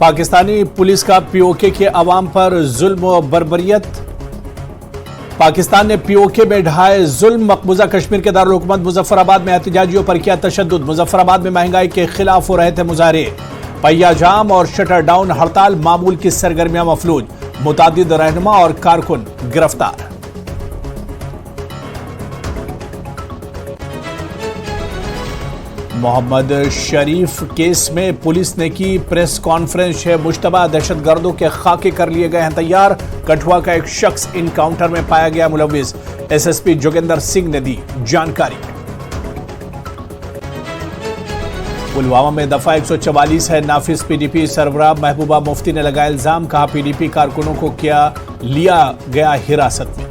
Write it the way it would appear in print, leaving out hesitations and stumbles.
Pakistani police का PoK के अवाम पर जुल्म व बर्बरियत। पाकिस्तान ने पीओके में ढाए जुल्म। मकबूजा कश्मीर के दारुल हुकूमत मुजफ्फराबाद में एहतजाजियों पर किया तशद्दुद। मुजफ्फराबाद में महंगाई के खिलाफ हो रहे थे मुजाहरे। पहिया जाम और शटर डाउन हड़ताल मामूल की सरगर्मियां मफलूज। मुतादिद रहनुमा और कारकुन गिरफ्तार। मोहम्मद शरीफ केस में पुलिस ने की प्रेस कॉन्फ्रेंस। 6 मुश्तबा दहशतगर्दों के खाके कर लिए गए हैं तैयार। कठुआ का एक शख्स इनकाउंटर में पाया गया मुलविस। एसएसपी जोगिंदर सिंह ने दी जानकारी। पुलवामा में दफा 144 है नाफिज। पीडीपी सरबराह महबूबा मुफ्ती ने लगाया इल्जाम। कहा पीडीपी कारकुनों को लिया गया हिरासत में।